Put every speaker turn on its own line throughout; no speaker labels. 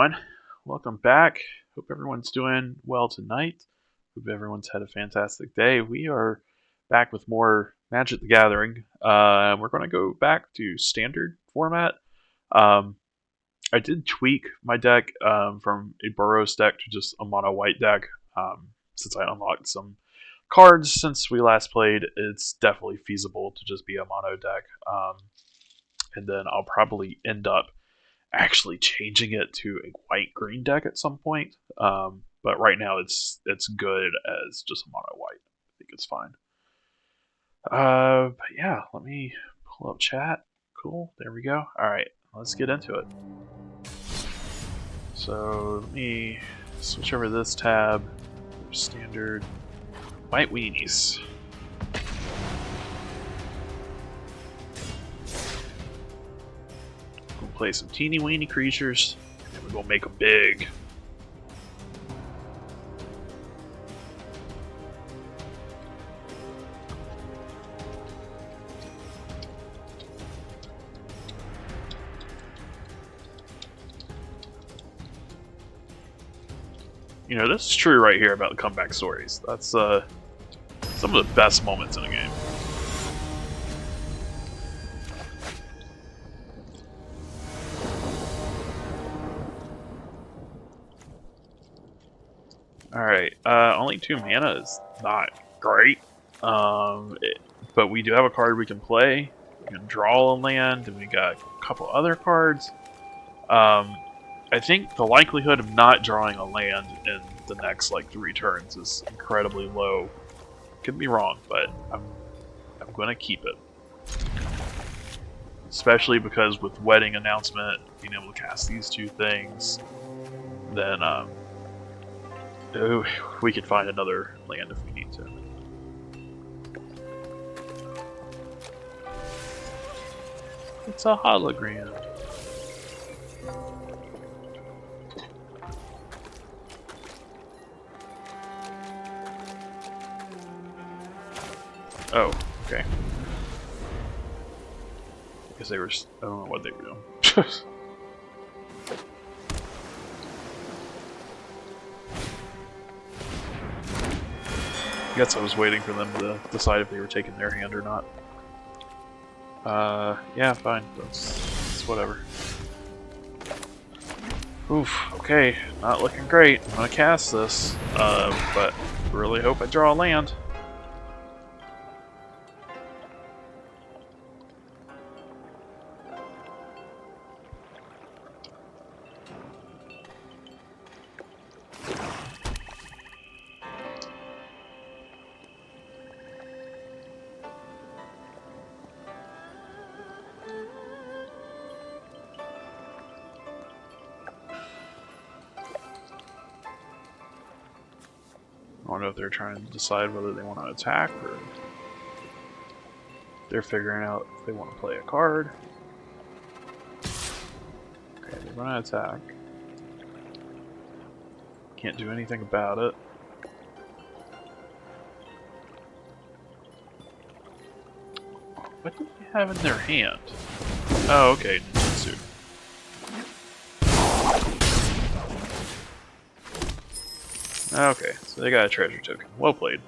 everyone. Welcome back. Hope everyone's doing well tonight. Hope everyone's had a fantastic day. We are back with more Magic the Gathering. We're going to go back to standard format. Um, I did tweak my deck from a Burrows deck to just a mono white deck since I unlocked some cards since we last played. It's definitely feasible to just be a mono deck. And then I'll probably end up actually changing it to a white-green deck at some point. But right now it's good as just a mono white. I think it's fine. But yeah, let me pull up chat. Cool, there we go. Alright, let's get into it. So let me switch over to this tab. Standard white weenies. We'll play some teeny weeny creatures, and we're gonna make them big. You know, this is true right here about the comeback stories. That's some of the best moments in a game. Alright, only 2 mana is not great. But we do have a card we can play. We can draw a land, and we got a couple other cards. I think the likelihood of not drawing a land in the next like 3 turns is incredibly low. Could be wrong, but I'm gonna keep it. Especially because with Wedding Announcement, being able to cast these 2 things, then we could find another land if we need to. It's a hologram. Oh, okay. I guess they were. I don't know what they were doing. I guess I was waiting for them to decide if they were taking their hand or not. Yeah, fine. That's whatever. Oof, okay. Not looking great. I'm gonna cast this, but really hope I draw a land. I don't know if they're trying to decide whether they want to attack or they're figuring out if they want to play a card. Okay, they're going to attack. Can't do anything about it. What do they have in their hand? Oh, okay, ninjutsu. Okay, so they got a treasure token. Well played.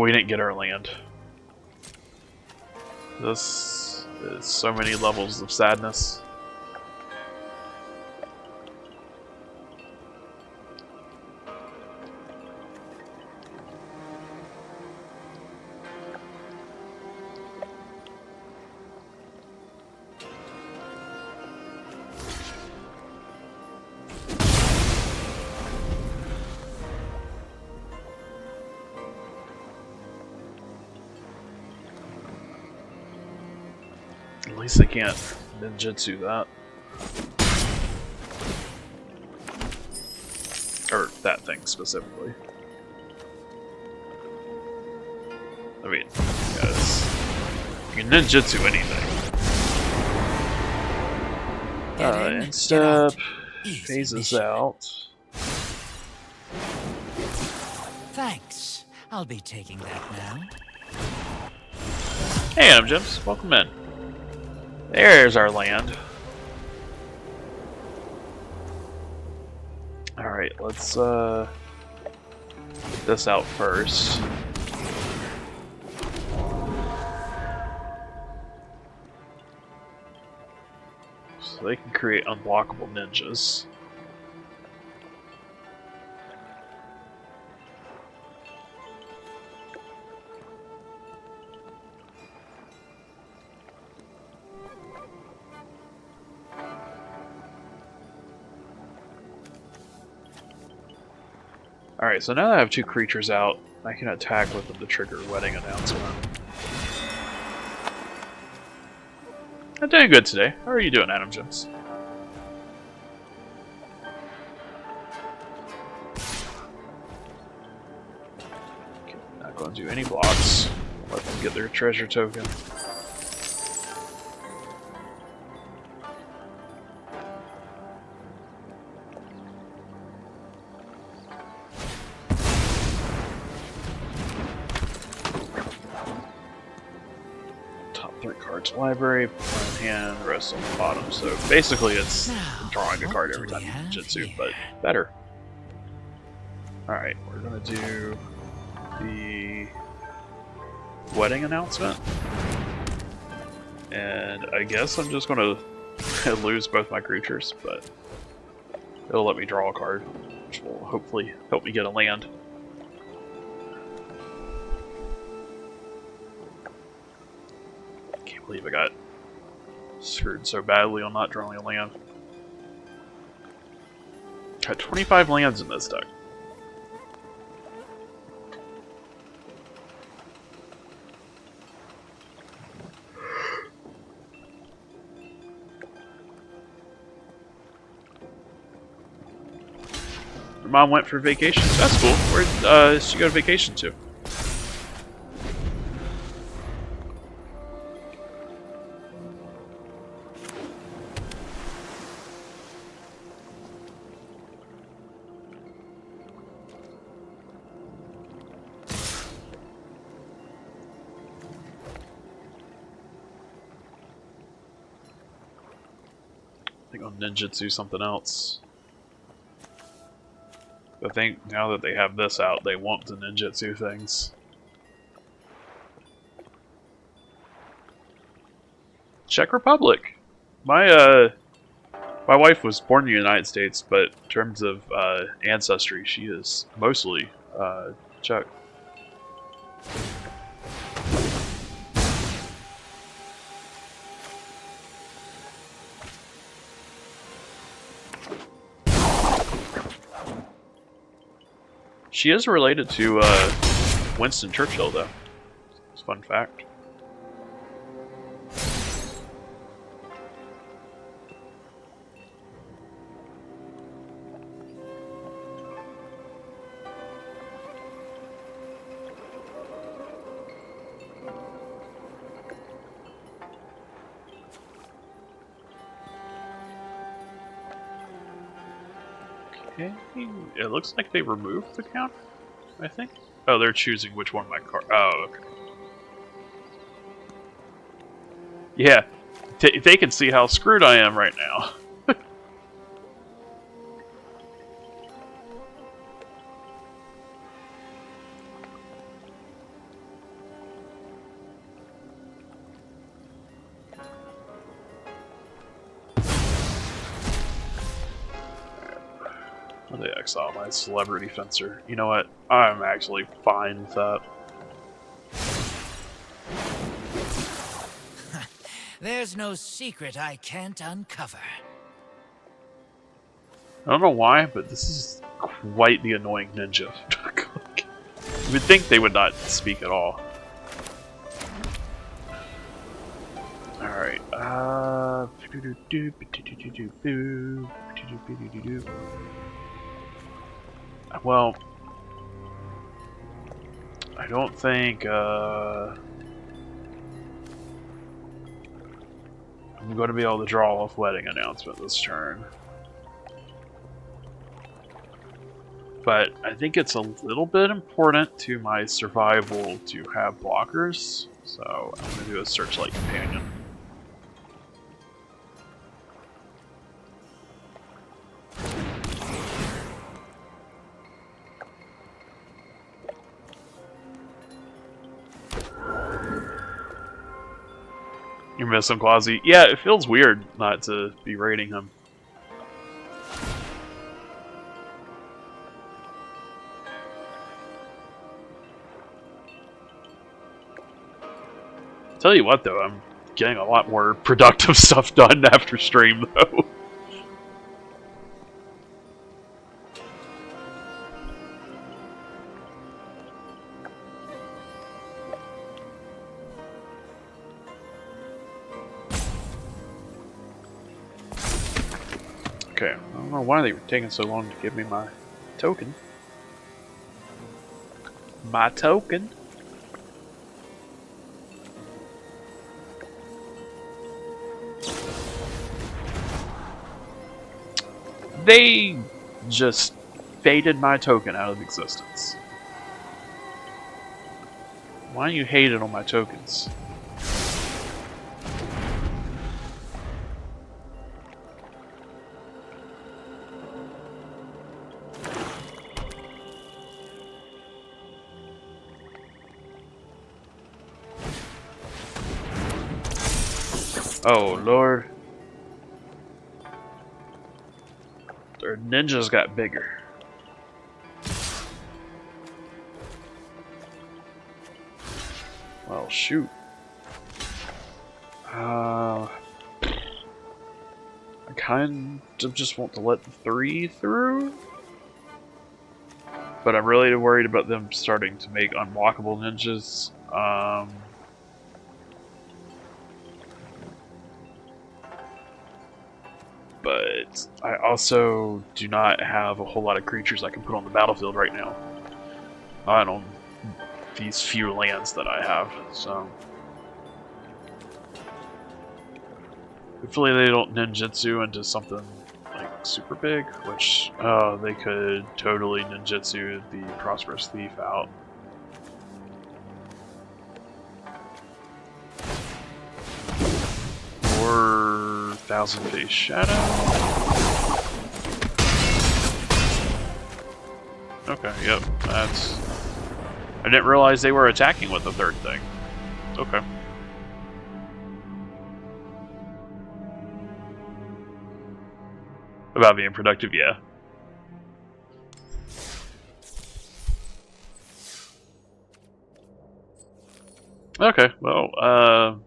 We didn't get our land. This is so many levels of sadness. At least they can't ninjutsu that. Or that thing specifically. I mean, yes. You can ninjutsu anything. End step phases out.
Thanks. I'll be taking that now.
Hey, Adam Gems, welcome in. There's our land. Alright, let's get this out first. So they can create unblockable ninjas. Alright, so now that I have 2 creatures out, I can attack with them to trigger wedding announcement. I'm doing good today. How are you doing, Adam Gems? Okay, not going to do any blocks. Let them get their treasure token. Library, one hand, the rest on the bottom. So basically it's drawing a card every time you ninjutsu, but better. Alright, we're gonna do the wedding announcement. And I guess I'm just gonna lose both my creatures, but it'll let me draw a card, which will hopefully help me get a land. I believe I got screwed so badly on not drawing a land. Got 25 lands in this deck. Your mom went for vacation. That's cool. Where did she go to vacation to? I think I'll ninjutsu something else. I think now that they have this out, they want to ninjutsu things. Czech Republic. My wife was born in the United States, but in terms of ancestry, she is mostly Czech. She is related to Winston Churchill, though. It's a fun fact. Okay, it looks like they removed the counter, I think. Oh, they're choosing which one my card. Oh, okay. Yeah, they can see how screwed I am right now. They exile my celebrity fencer. You know what? I'm actually fine with that.
There's no secret I can't uncover.
I don't know why, but this is quite the annoying ninja. You would think they would not speak at all. Alright, well, I don't think, I'm going to be able to draw off wedding announcement this turn. But I think it's a little bit important to my survival to have blockers, so I'm going to do a Searchlight Companion. You miss him, Quasi? Yeah, it feels weird not to be raiding him. Tell you what, though, I'm getting a lot more productive stuff done after stream, though. Okay, I don't know why they were taking so long to give me my token. My token? They just faded my token out of existence. Why do you hate it on my tokens? Oh, Lord. Their ninjas got bigger. Well, shoot. I kind of just want to let the 3 through. But I'm really worried about them starting to make unblockable ninjas. But I also do not have a whole lot of creatures I can put on the battlefield right now. Not on these few lands that I have, so... Hopefully they don't ninjutsu into something like super big, which they could totally ninjutsu the Prosperous Thief out. Or Thousand Face Shadow. Okay, yep, that's... I didn't realize they were attacking with the third thing. Okay. About being productive, yeah. Okay, well,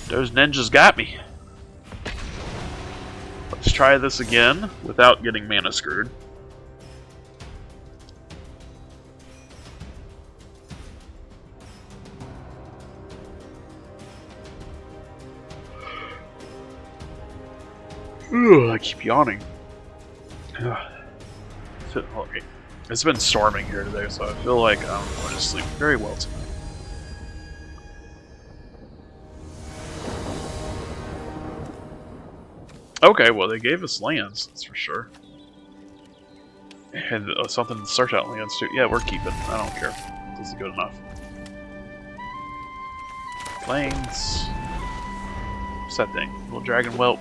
those ninjas got me. Let's try this again without getting mana screwed. Ugh, I keep yawning. It's been storming here today, so I feel like I'm going to sleep very well tonight. Okay, well they gave us lands, that's for sure. And something to search out lands too. Yeah, we're keeping. I don't care. This is good enough. Plains. What's that thing? Little dragon whelp.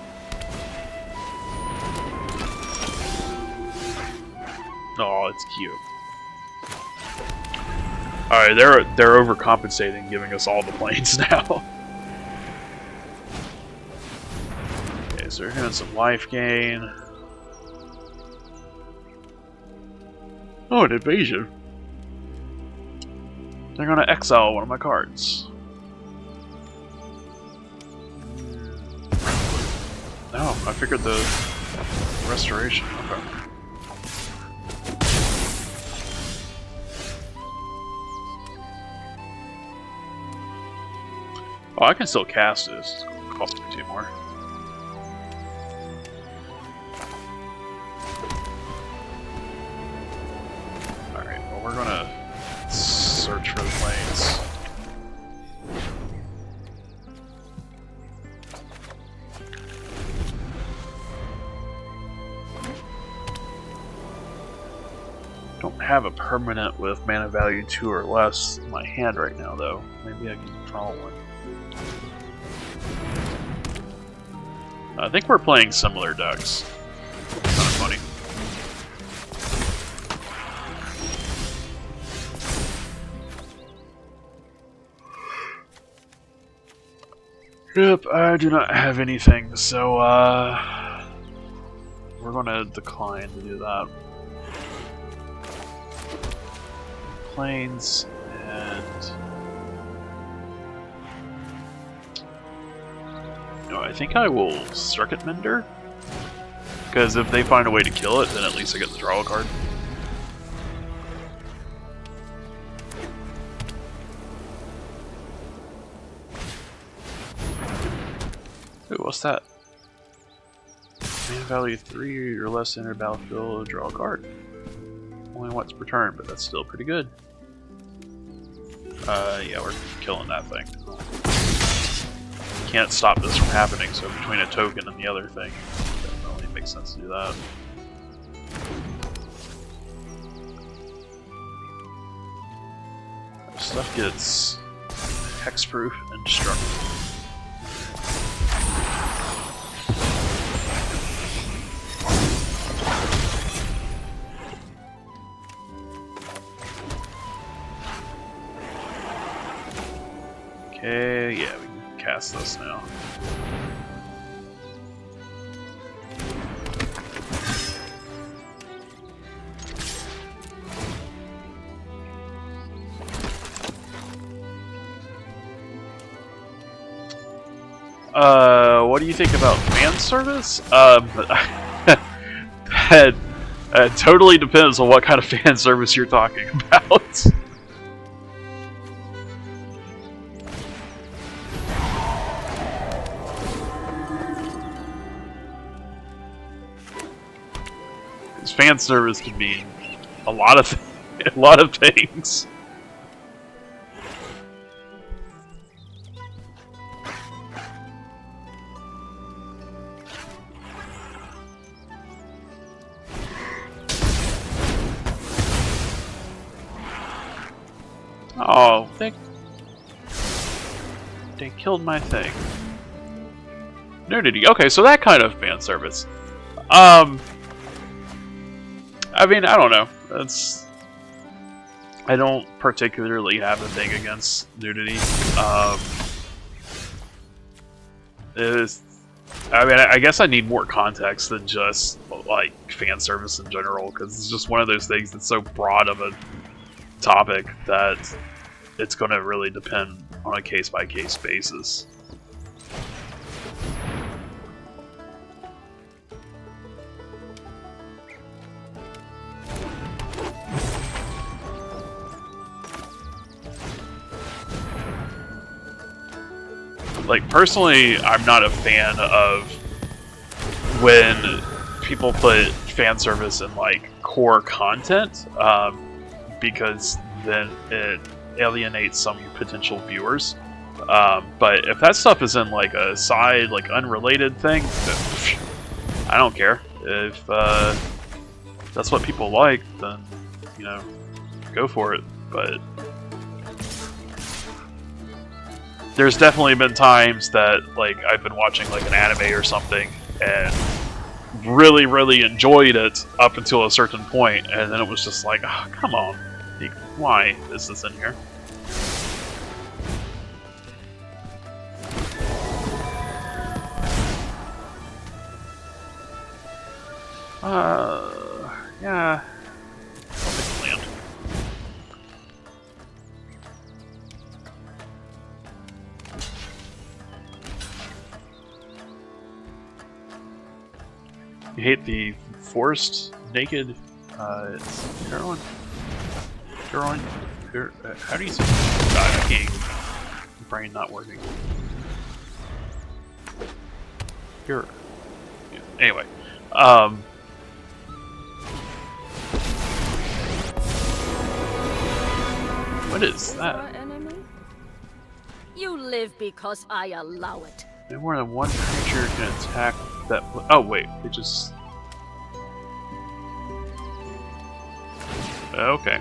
Oh, it's cute. Alright, they're overcompensating, giving us all the planes now. Okay, so we're getting some life gain. Oh, an invasion. They're gonna exile one of my cards. Oh, I figured the restoration. Okay. Oh, I can still cast this. It's costing me 2 more. Alright, well we're gonna search for the planes. don't have a permanent with mana value 2 or less in my hand right now, though. Maybe I can draw one. I think we're playing similar decks. Kind of funny. Yep, I do not have anything, so we're gonna decline to do that. Planes and no, I think I will Circuit Mender, because if they find a way to kill it, then at least I get to draw a card. Ooh, what's that? Mana value 3 or less enter battlefield, draw a card. Only once per turn, but that's still pretty good. Yeah, we're killing that thing. Can't stop this from happening, so between a token and the other thing, it definitely makes sense to do that. Stuff gets hexproof and destructible. Okay, yeah, we can cast this now. What do you think about fan service? That totally depends on what kind of fan service you're talking about. Fan service can mean a lot of things. Oh, they killed my thing. Nudity. Okay, so that kind of fan service. I mean, I don't know. I don't particularly have a thing against nudity. I guess I need more context than just like fan service in general, because it's just one of those things that's so broad of a topic that it's going to really depend on a case-by-case basis. Like, personally, I'm not a fan of when people put fan service in, like, core content, because then it alienates some potential viewers. But if that stuff is in, like, a side, like, unrelated thing, then I don't care. If that's what people like, then, you know, go for it. But there's definitely been times that, like, I've been watching, like, an anime or something, and really, really enjoyed it up until a certain point, and then it was just like, oh, come on, like, why is this in here? Yeah. I'll take land. You hate the forced naked heroine? Heroine? How do you say it? God, I can't. Brain not working. Here. Yeah. Anyway. What is that?
You live because I allow it.
No more than one creature can attack that. Oh wait, it just. Okay.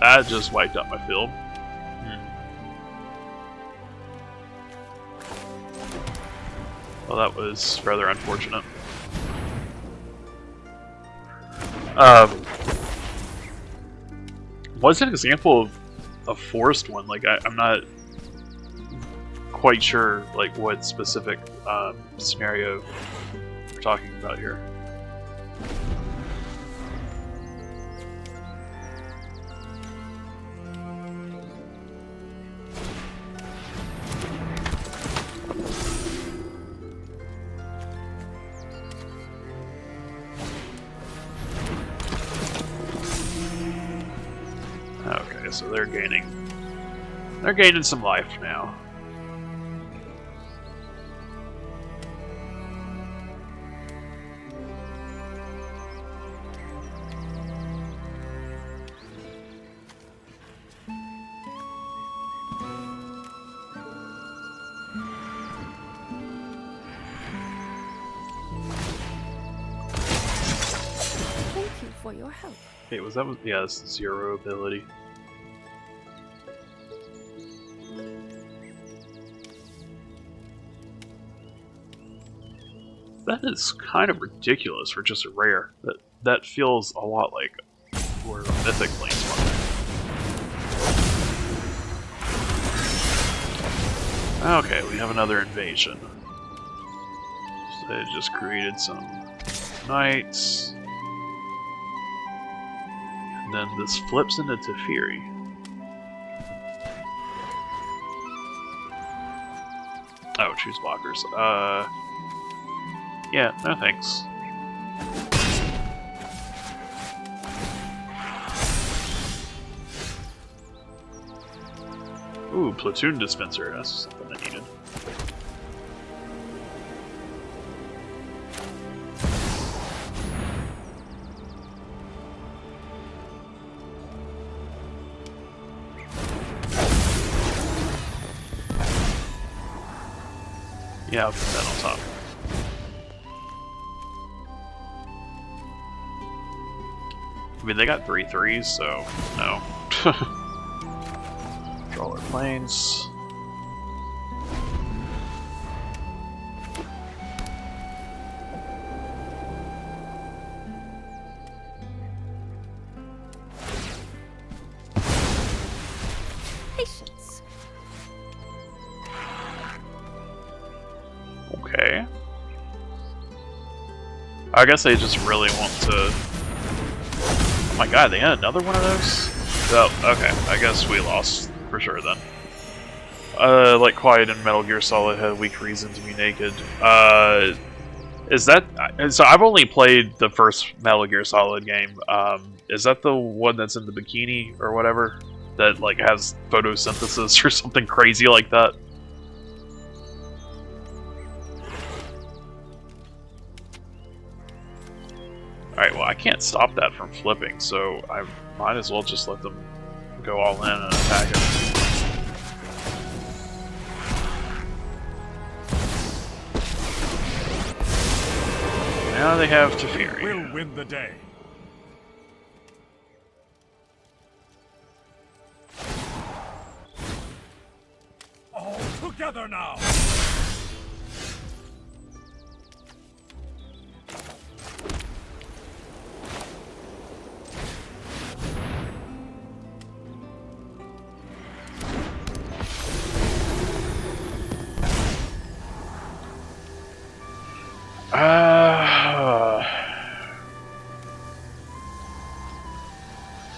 That just wiped out my field. Well, that was rather unfortunate. What's an example of a forced one? Like, I'm not quite sure, like, what specific scenario we're talking about here. Okay, so they're gaining some life now.
Thank you for your help.
Hey, yeah, this is 0 ability. That is kind of ridiculous for just a rare. That feels a lot like we're a mythic planeswalker. Okay, we have another invasion. So they just created some knights. And then this flips into Teferi. Oh, choose blockers. Yeah, no thanks. Ooh, platoon dispenser. That's something I needed. Yeah, I'll put that on top. I mean, they got 3/3s, so no. Draw their planes.
Patience.
Okay. I guess they just really want to. Oh my god, they had another one of those? Oh, okay. I guess we lost for sure then. Like Quiet and Metal Gear Solid had a weak reason to be naked. Is that... So I've only played the first Metal Gear Solid game. Is that the one that's in the bikini or whatever? That, like, has photosynthesis or something crazy like that? Alright, well, I can't stop that from flipping, so I might as well just let them go all in and attack it. Now they have Teferi.
We'll win the day. All together now.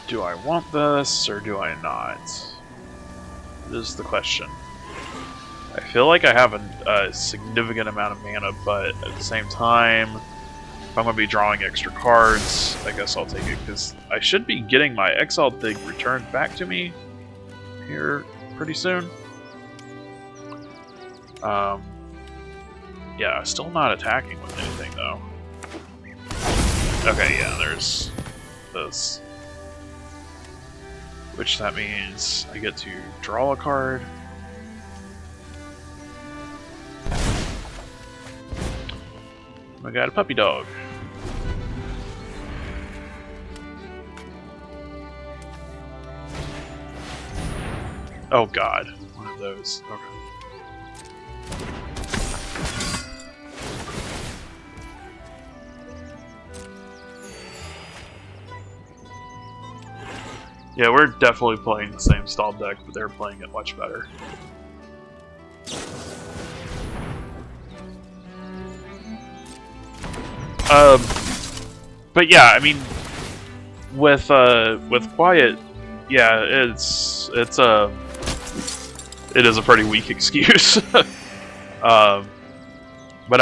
Do I want this, or do I not? This is the question. I feel like I have a significant amount of mana, but at the same time, if I'm going to be drawing extra cards, I guess I'll take it, because I should be getting my exiled thing returned back to me here pretty soon. Yeah, still not attacking with anything, though. Okay, yeah, there's this. Which that means I get to draw a card. I got a puppy dog. Oh god, one of those. Okay. Yeah, we're definitely playing the same style deck, but they're playing it much better. But yeah, I mean, with Quiet, yeah, it is a pretty weak excuse. But I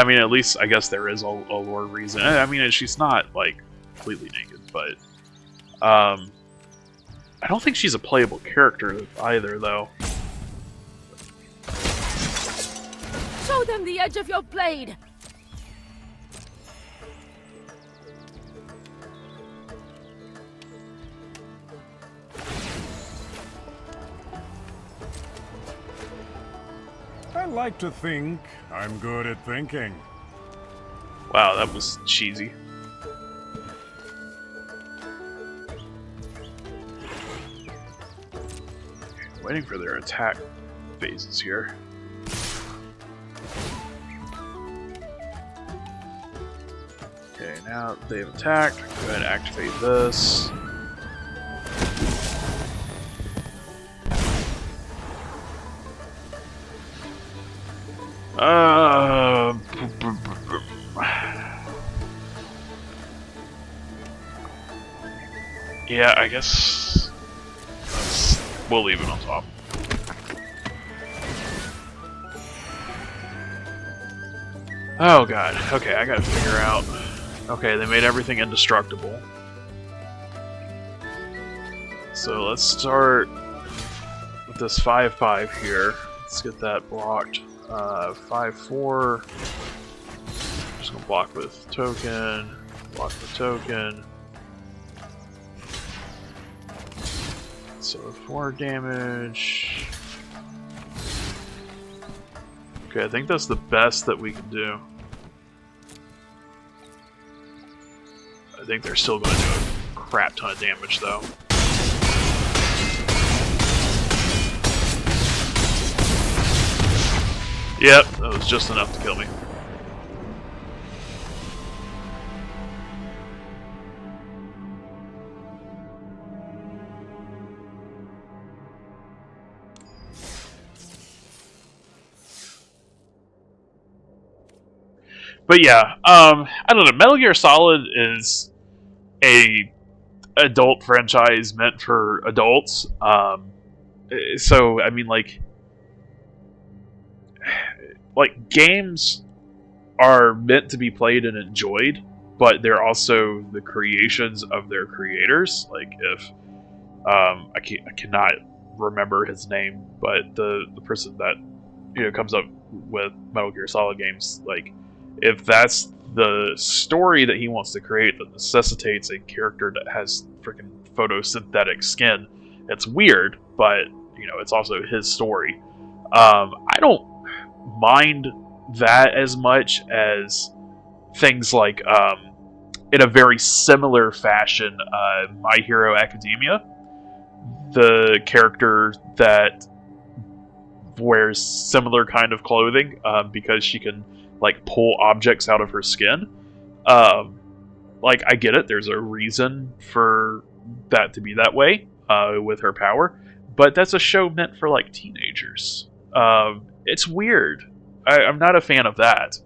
mean, at least I guess there is a lore reason. I mean, she's not like completely naked, but I don't think she's a playable character either, though.
Show them the edge of your blade!
I like to think I'm good at thinking.
Wow, that was cheesy. Waiting for their attack phases here. Okay, now they've attacked. Go ahead and activate this. Yeah, I guess we'll leave it on top. Oh god. Okay, I gotta figure out. Okay, they made everything indestructible. So let's start with this 5/5 here. Let's get that blocked. 5/4. Just gonna block with token. Block with token. So 4 damage. Okay, I think that's the best that we can do. I think they're still going to do a crap ton of damage, though. Yep, that was just enough to kill me. But yeah, I don't know. Metal Gear Solid is a adult franchise meant for adults. So I mean, like games are meant to be played and enjoyed, but they're also the creations of their creators. Like if I cannot remember his name, but the person that comes up with Metal Gear Solid games, like if that's the story that he wants to create that necessitates a character that has freaking photosynthetic skin, it's weird, but it's also his story. I don't mind that as much as things like in a very similar fashion, My Hero Academia, the character that wears similar kind of clothing because she can like pull objects out of her skin. Like I get it, there's a reason for that to be that way with her power, but that's a show meant for like teenagers. It's weird. I'm not a fan of that.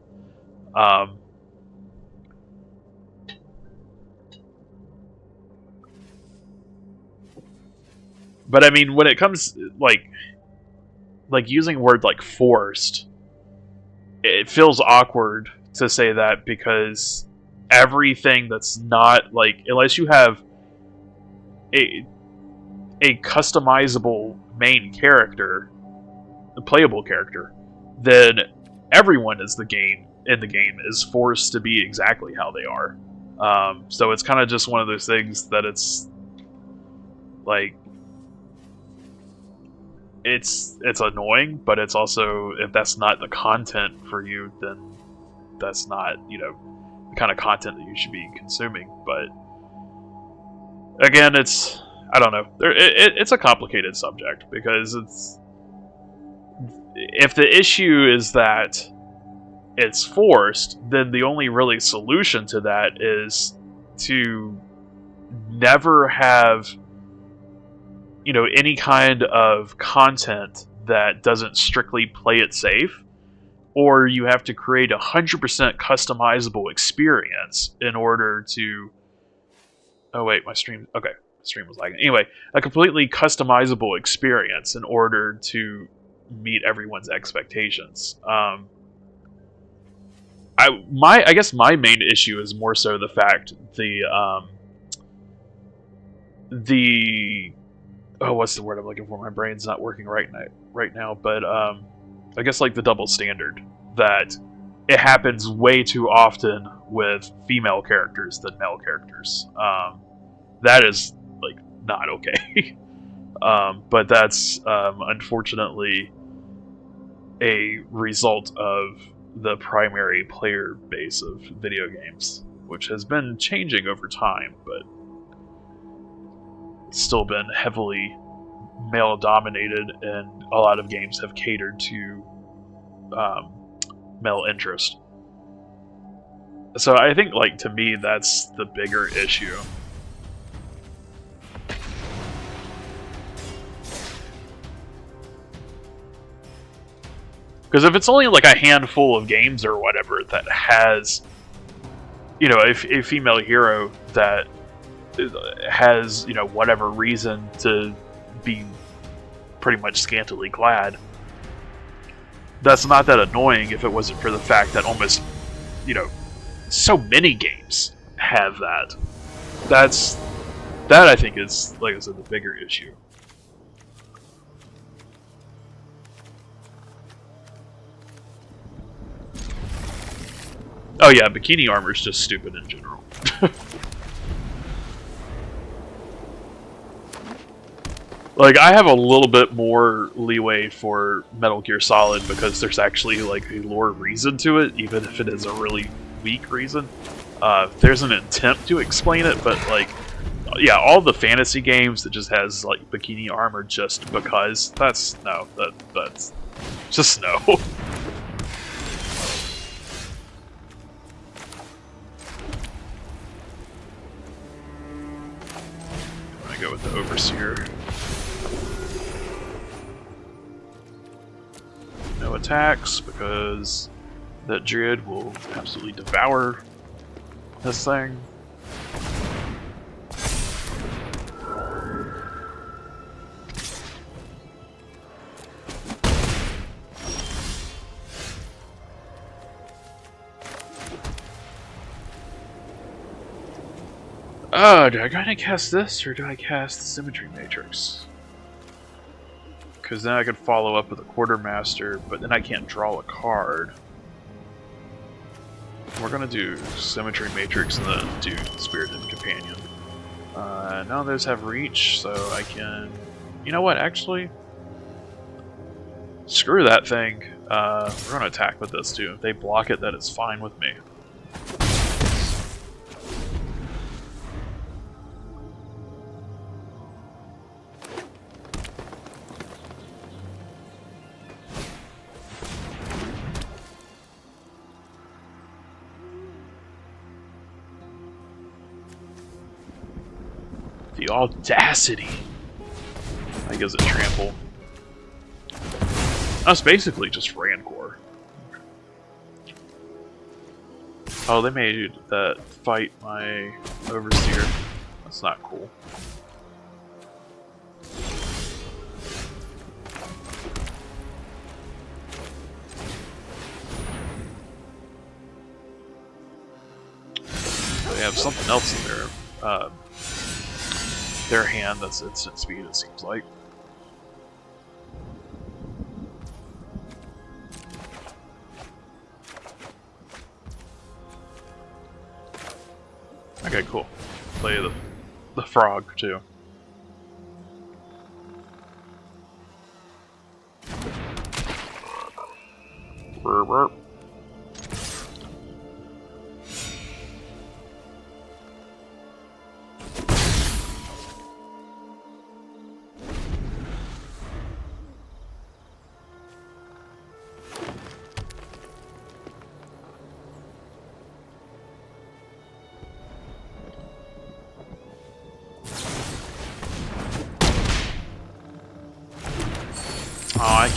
But I mean, when it comes like using a word like forced, it feels awkward to say that because everything that's not like, unless you have a customizable main character, a playable character, then everyone in the game is forced to be exactly how they are. So it's kind of just one of those things that it's like it's annoying, but it's also, if that's not the content for you, then that's not the kind of content that you should be consuming. But again, it's I don't know. It's a complicated subject because if the issue is that it's forced, then the only really solution to that is to never have, any kind of content that doesn't strictly play it safe, or you have to create 100% customizable experience in order to. Oh wait, my stream. Okay, my stream was lagging. Anyway, a completely customizable experience in order to meet everyone's expectations. I guess my main issue is more so the fact the oh, what's the word I'm looking for? My brain's not working right now. But I guess like the double standard that it happens way too often with female characters than male characters. That is like not okay. But that's unfortunately a result of the primary player base of video games, which has been changing over time, but it's still been heavily male dominated, and a lot of games have catered to male interest. So I think, like, to me, that's the bigger issue. Because if it's only like a handful of games or whatever that has, a female hero that has, whatever reason to be pretty much scantily clad, that's not that annoying if it wasn't for the fact that almost, so many games have that. That I think is, like I said, the bigger issue. Oh yeah, bikini armor is just stupid in general. Like, I have a little bit more leeway for Metal Gear Solid because there's actually like a lore reason to it, even if it is a really weak reason. There's an attempt to explain it, but like, yeah, all the fantasy games that just has like bikini armor just because, that's just no. Go with the Overseer. No attacks, because that Druid will absolutely devour this thing. Oh, do I gotta cast this, or do I cast the Symmetry Matrix? Because then I could follow up with a Quartermaster, but then I can't draw a card. We're gonna do Symmetry Matrix and then do Spirited Companion. None of those have reach, so I can... You know what, actually? Screw that thing. We're gonna attack with this too. If they block it, that is fine with me. The audacity! I guess it trample. That's basically just Rancor. Oh, they made that fight my Overseer. That's not cool. They have something else in their hand that's instant speed, it seems like. Okay, cool. Play the frog too. Burp, burp.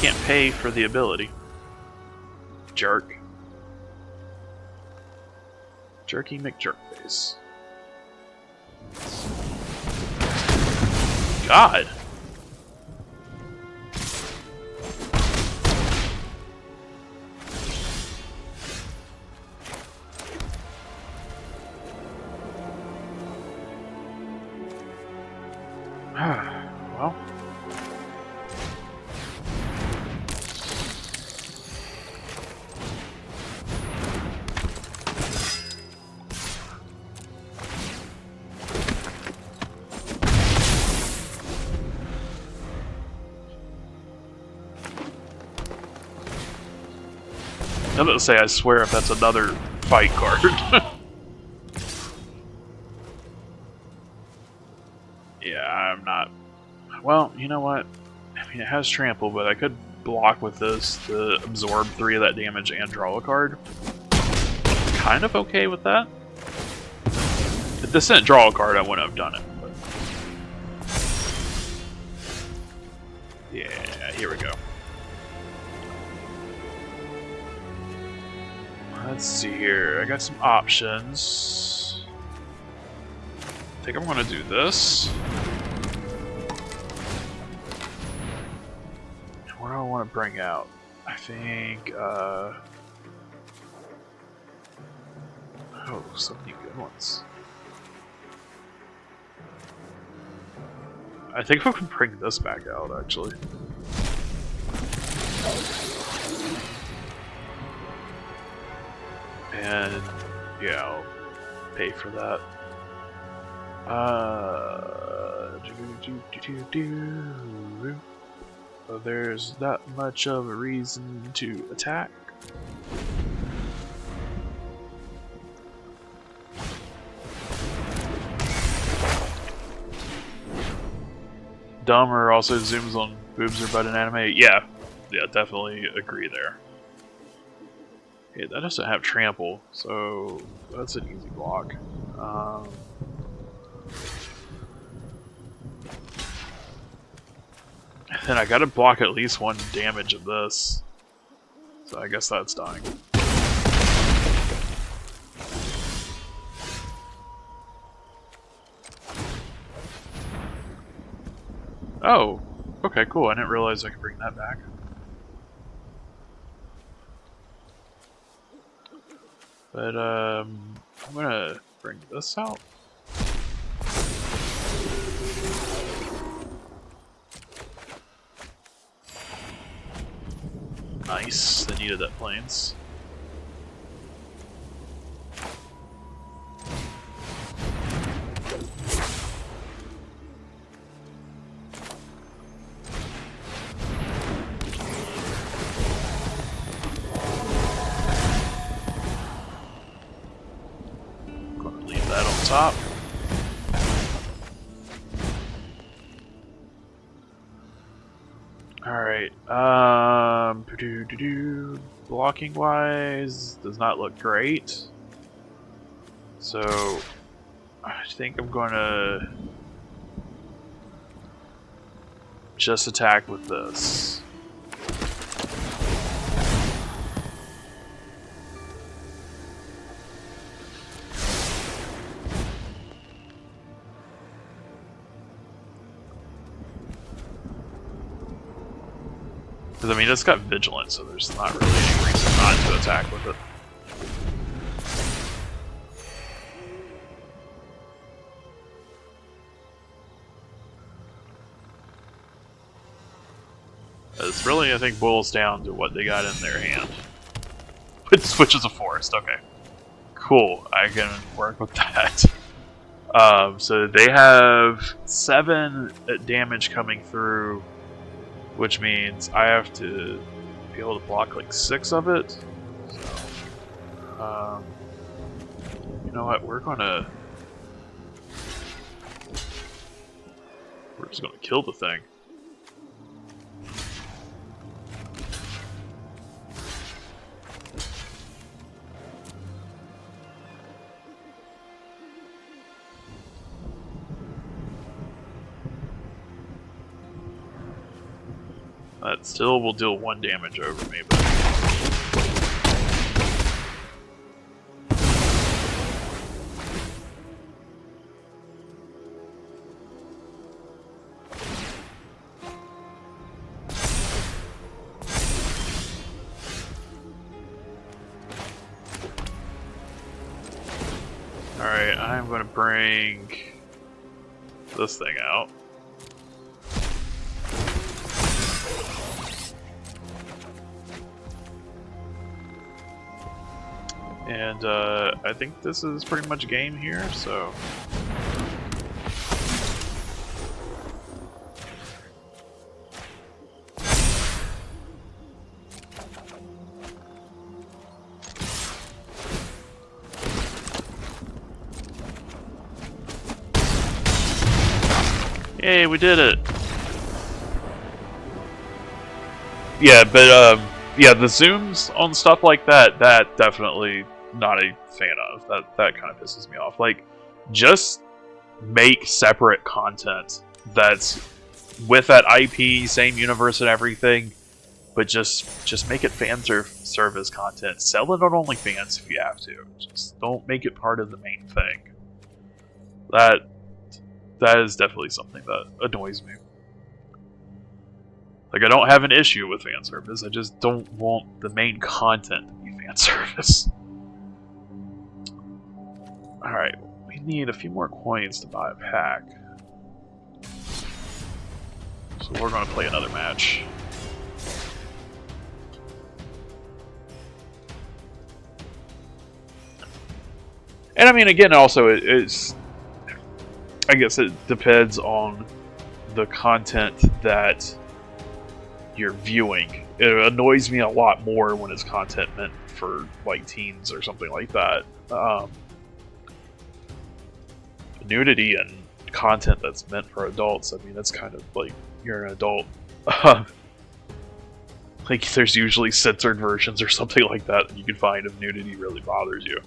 can't pay for the ability. Jerk. Jerky McJerkface. God. Well. I'm gonna say, I swear if that's another fight card. Yeah, I'm not. Well, you know what? I mean, it has trample, but I could block with this to absorb 3 of that damage and draw a card. Kind of okay with that. If this didn't draw a card, I wouldn't have done it. But... yeah, here we go. Let's see here. I got some options. I think I'm going to do this. What do I want to bring out? I think, oh, so many good ones. I think I can bring this back out, actually. And, yeah, I'll pay for that. There's not much of a reason to attack. Dumber also zooms on boobs or butt in anime. Yeah, definitely agree there. Okay, that doesn't have trample, so that's an easy block. Then I gotta block at least 1 damage of this. So I guess that's dying. Oh, okay, cool. I didn't realize I could bring that back. But, I'm gonna bring this out. Nice, they needed that planes. Gonna leave that on top. Alright, blocking wise, does not look great. So, I think I'm gonna just attack with this. Because, I mean, it's got Vigilant, so there's not really any reason not to attack with it. It's really, I think, boils down to what they got in their hand. Which is a forest, okay. Cool, I can work with that. So they have 7 damage coming through, which means I have to be able to block like 6 of it. So, you know what? We're just gonna kill the thing. That still will deal 1 damage over me, but... Alright, I'm going to bring this thing out. And I think this is pretty much game here, so... Yay, we did it! Yeah, but yeah, the zooms on stuff like that, definitely not a fan of. That kind of pisses me off. Like, just make separate content that's with that IP, same universe and everything, but just make it fan service content. Sell it on OnlyFans if you have to. Just don't make it part of the main thing. That is definitely something that annoys me. Like, I don't have an issue with fan service, I just don't want the main content to be fan service. Alright, we need a few more coins to buy a pack. So we're going to play another match. And I mean, again, also, it's... I guess it depends on the content that you're viewing. It annoys me a lot more when it's content meant for, like, teens or something like that. Nudity and content that's meant for adults, I mean, that's kind of like, you're an adult. Like, there's usually censored versions or something like that that you can find if nudity really bothers you.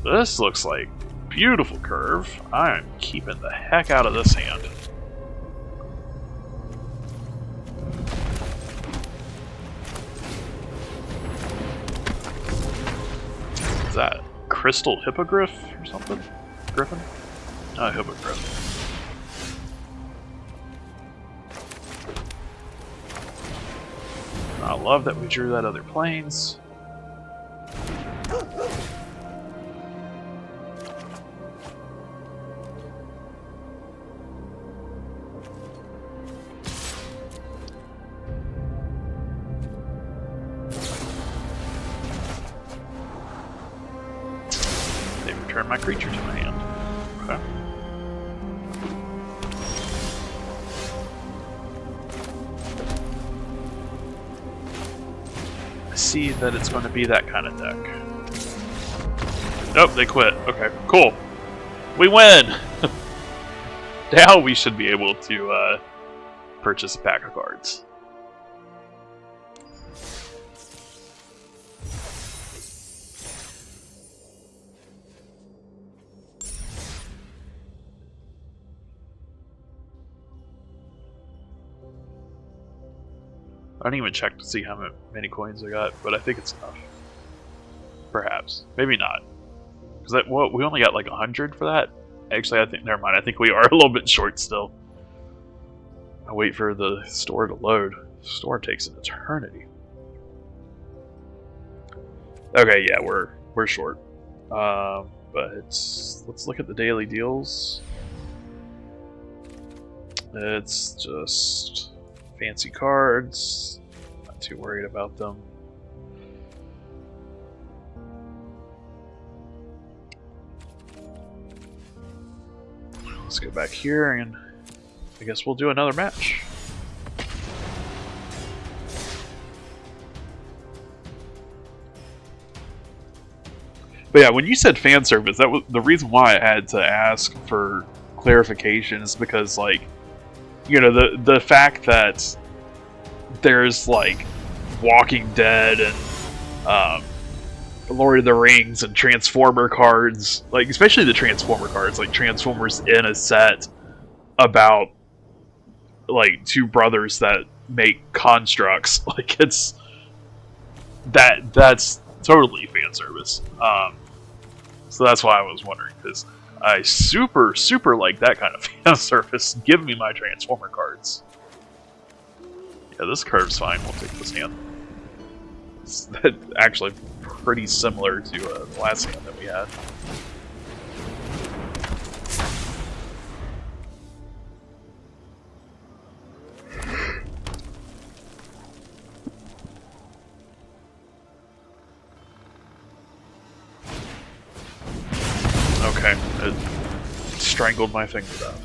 This looks like beautiful curve. I am keeping the heck out of this hand. Is that crystal hippogriff or something? Griffin? Oh, hippogriff. I love that we drew that other planes. They return my creature to my hand. Okay. See that it's going to be that kind of deck. Nope, they quit. Okay, cool. We win! Now we should be able to purchase a pack of cards. I didn't even check to see how many coins I got, but I think it's enough. Perhaps. Maybe not. Because we only got like 100 for that? Actually, I think, never mind. I think we are a little bit short still. I wait for the store to load. The store takes an eternity. Okay, yeah, we're short. But let's look at the daily deals. It's just fancy cards. Not too worried about them. Let's go back here and I guess we'll do another match. But yeah, when you said fan service, that was the reason why I had to ask for clarification, is because, like, you know, the fact that there's like Walking Dead and Lord of the Rings and Transformer cards, like especially the Transformer cards, like Transformers in a set about like two brothers that make constructs. Like that's totally fan service. So that's why I was wondering, because I super like that kind of fan service. Give me my Transformer cards. Yeah, this curve's fine. We'll take this hand. It's actually pretty similar to the last hand that we had. Okay, it strangled my finger to death.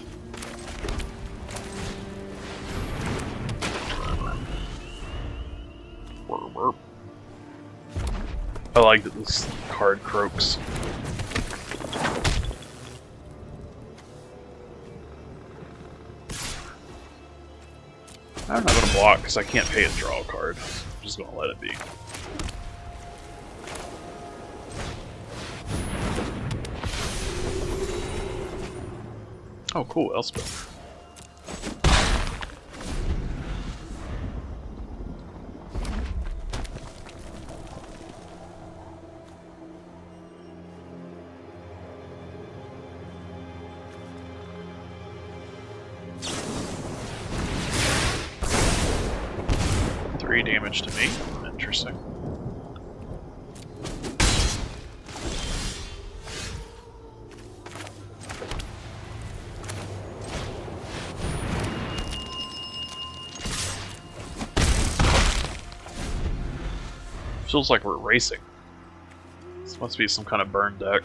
I like that this card croaks. I'm not going to block because I can't pay to draw a card. I'm just going to let it be. Oh, cool, Elspeth. Damage to me. Interesting. Feels like we're racing. This must be some kind of burn deck.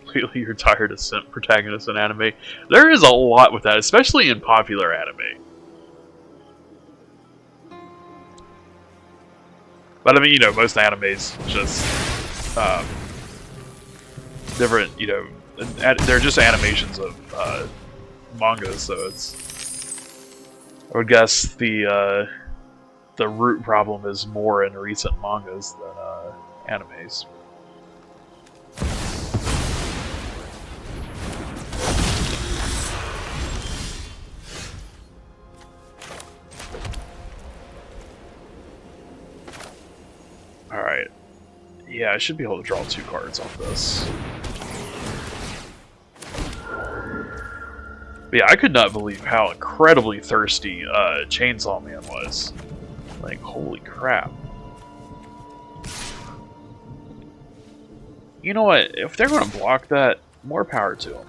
Clearly you're tired of simp protagonists in anime. There is a lot with that, especially in popular anime. But I mean, you know, most animes just different, you know, they're just animations of mangas, so it's, I would guess the root problem is more in recent mangas than animes. Alright. Yeah, I should be able to draw 2 cards off this. But yeah, I could not believe how incredibly thirsty Chainsaw Man was. Like, holy crap. You know what? If they're going to block that, more power to them.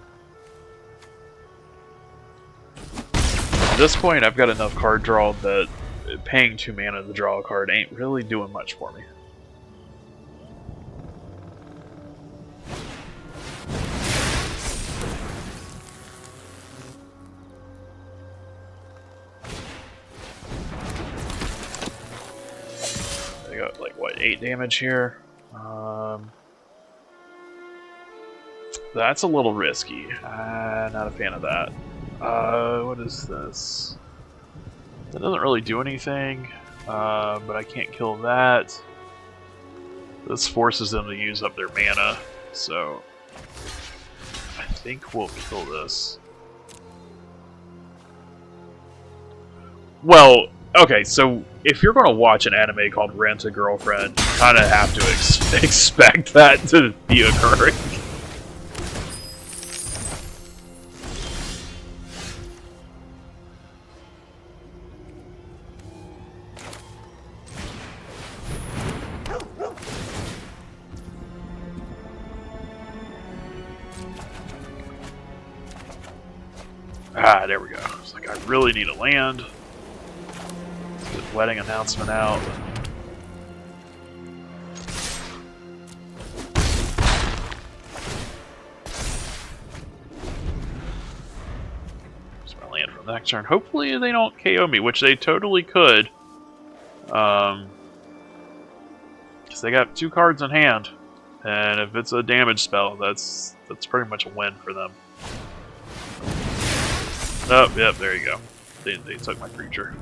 At this point, I've got enough card draw that paying 2 mana to draw a card ain't really doing much for me. They got like what, 8 damage here. That's a little risky. Not a fan of that. What is this? That doesn't really do anything, but I can't kill that. This forces them to use up their mana, so I think we'll kill this. Well, okay, so if you're going to watch an anime called Rent a Girlfriend, you kind of have to expect that to be occurring. Ah, there we go. It's like I really need a land. Let's get wedding announcement out. There's my land from the next turn. Hopefully they don't KO me, which they totally could. Because they got 2 cards in hand. And if it's a damage spell, that's pretty much a win for them. Oh, yep, there you go. They took my creature.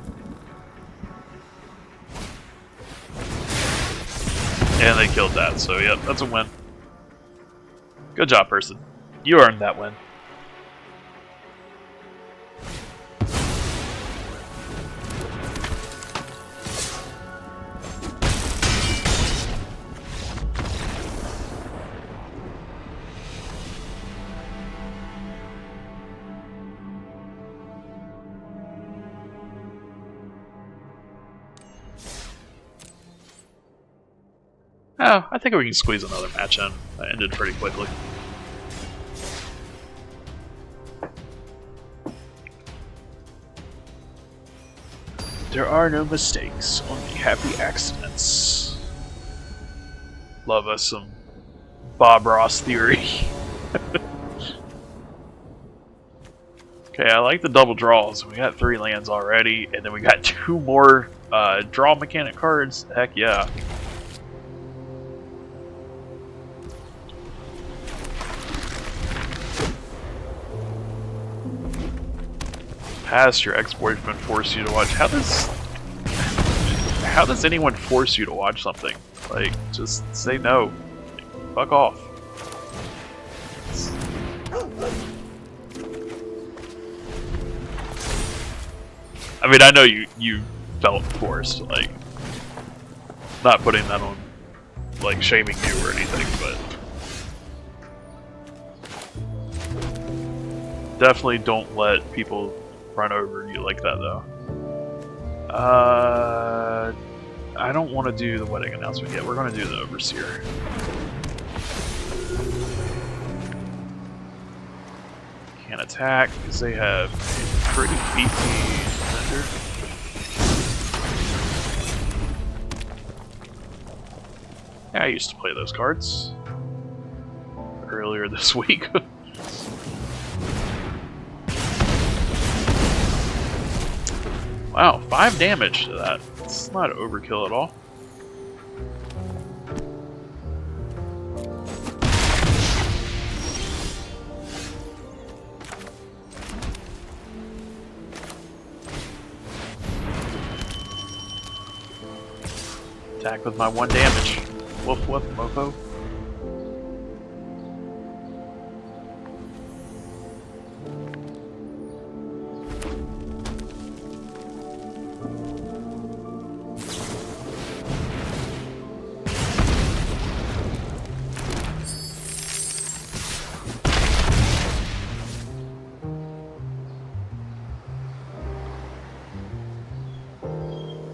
And they killed that, so yep, that's a win. Good job, person. You earned that win. Oh, I think we can squeeze another match in. That ended pretty quickly. There are no mistakes, only happy accidents. Love us some Bob Ross theory. Okay, I like the double draws. We got 3 lands already, and then we got 2 more draw mechanic cards. Heck yeah. Past your ex-boyfriend force you to watch. How does anyone force you to watch something? Like, just say no. Fuck off. I mean, I know you felt forced, like, not putting that on, like, shaming you or anything, but definitely don't let people run over you like that, though. I don't want to do the wedding announcement yet. We're going to do the Overseer. Can't attack because they have a pretty beefy defender. Yeah, I used to play those cards earlier this week. Wow, 5 damage to that. It's not overkill at all. Attack with my 1 damage. Woof woof, mofo.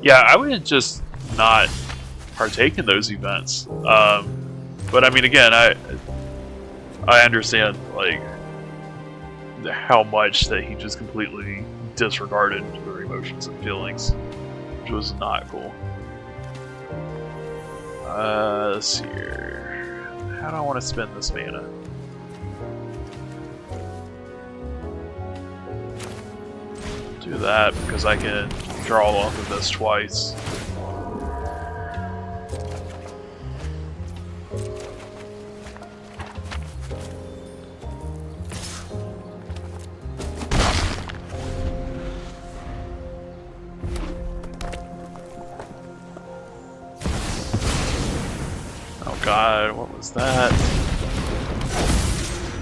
Yeah, I would just not partake in those events. But I mean, again, I understand like how much that he just completely disregarded your emotions and feelings, which was not cool. Let's see here. How do I want to spend this mana? Do that because I can draw off of this twice. Oh god, what was that?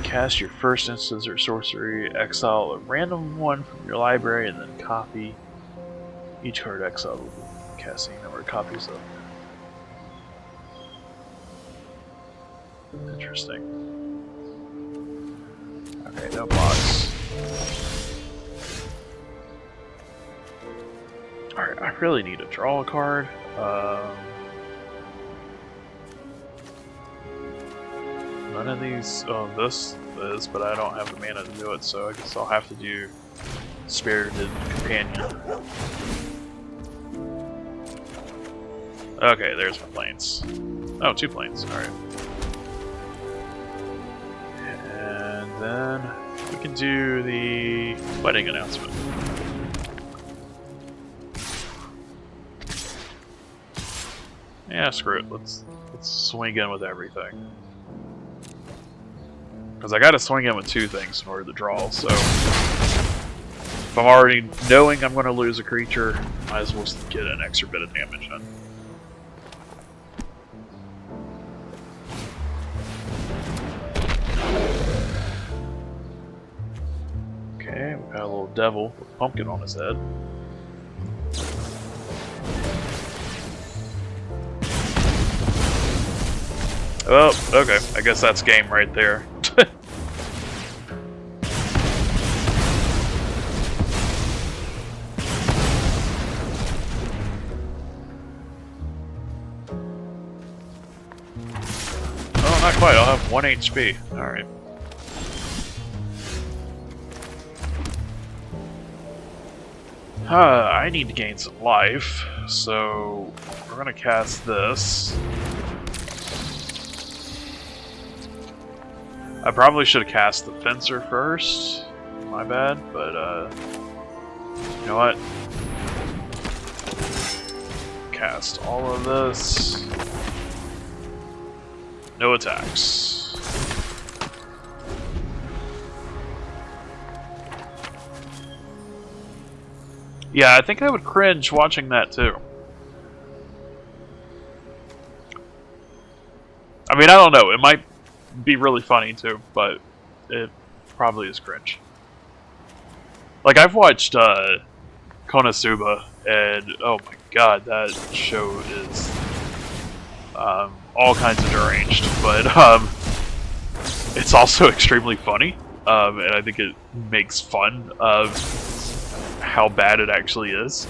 Cast your first instance or sorcery, exile a random one from your library, and then copy each card exiled with casting number of copies of. Interesting. Okay, no blocks. Alright, I really need to draw a card. None of these. Oh, this is, but I don't have the mana to do it, so I guess I'll have to do Spirited Companion. Okay, there's my planes. Oh, 2 planes. Alright. And then we can do the wedding announcement. Yeah, screw it. Let's Let's swing in with everything. Because I gotta swing in with 2 things in order to draw, so... If I'm already knowing I'm gonna lose a creature, might as well get an extra bit of damage in. Okay, we got a little devil with a pumpkin on his head. Oh, okay. I guess that's game right there. Oh, not quite. I'll have 1 HP. Alright. I need to gain some life, so we're gonna cast this. I probably should have cast the Fencer first. My bad, but you know what? Cast all of this. No attacks. Yeah, I think I would cringe watching that too. I mean, I don't know. It might be really funny too, but it probably is cringe. Like, I've watched Konosuba, and oh my god, that show is all kinds of deranged, but it's also extremely funny, and I think it makes fun of how bad it actually is.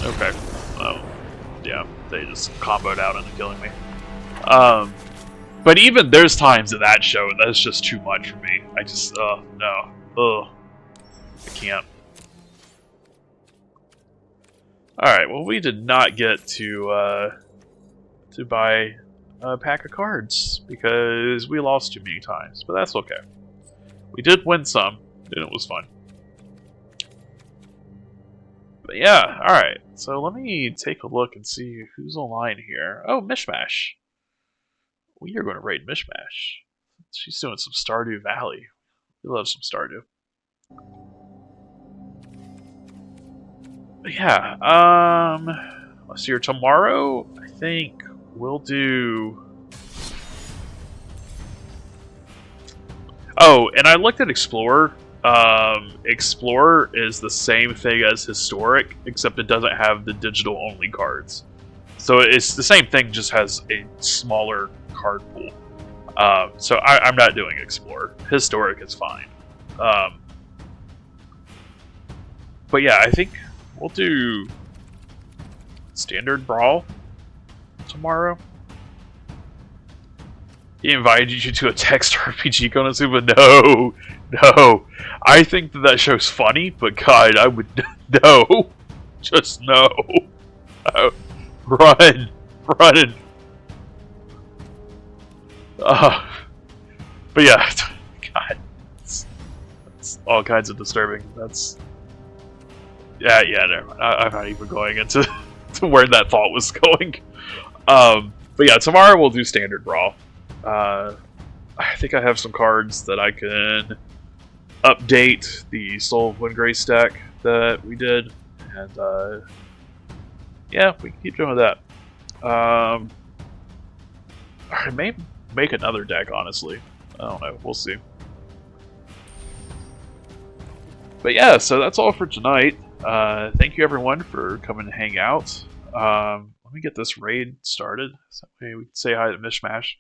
Okay. Oh, yeah, they just comboed out into killing me. But even there's times in that show that's just too much for me. I just, no. Ugh. I can't. Alright, well, we did not get to buy a pack of cards because we lost too many times, but that's okay. We did win some, and it was fun. But yeah, alright. So let me take a look and see who's online here. Oh, Mishmash. We are going to raid Mishmash. She's doing some Stardew Valley. We love some Stardew. But yeah, let's see here. Tomorrow, I think we'll do... Oh, and I looked at Explorer. Explorer is the same thing as Historic, except it doesn't have the digital-only cards. So it's the same thing, just has a smaller card pool. So I'm not doing Explorer. Historic is fine. But yeah, I think we'll do Standard Brawl tomorrow. He invited you to a text RPG Konosuba? No, no. I think that show's funny, but God, I would no. Just no. Run, run. But yeah, God, it's all kinds of disturbing. That's yeah. Never mind. I'm not even going into to where that thought was going. But yeah, tomorrow we'll do Standard Brawl. I think I have some cards that I can update the Soul of Windgrace deck that we did, and yeah, we can keep doing that. I may make another deck, honestly. I don't know. We'll see. But yeah, so that's all for tonight. Thank you everyone for coming to hang out. Let me get this raid started so we can say hi to Mishmash.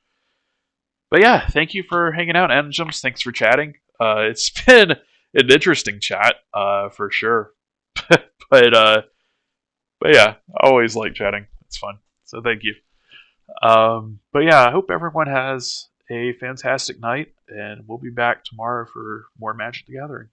But yeah, thank you for hanging out, Angems. Thanks for chatting. It's been an interesting chat, for sure. but yeah, I always like chatting. It's fun. So thank you. But yeah, I hope everyone has a fantastic night, and we'll be back tomorrow for more Magic the Gathering.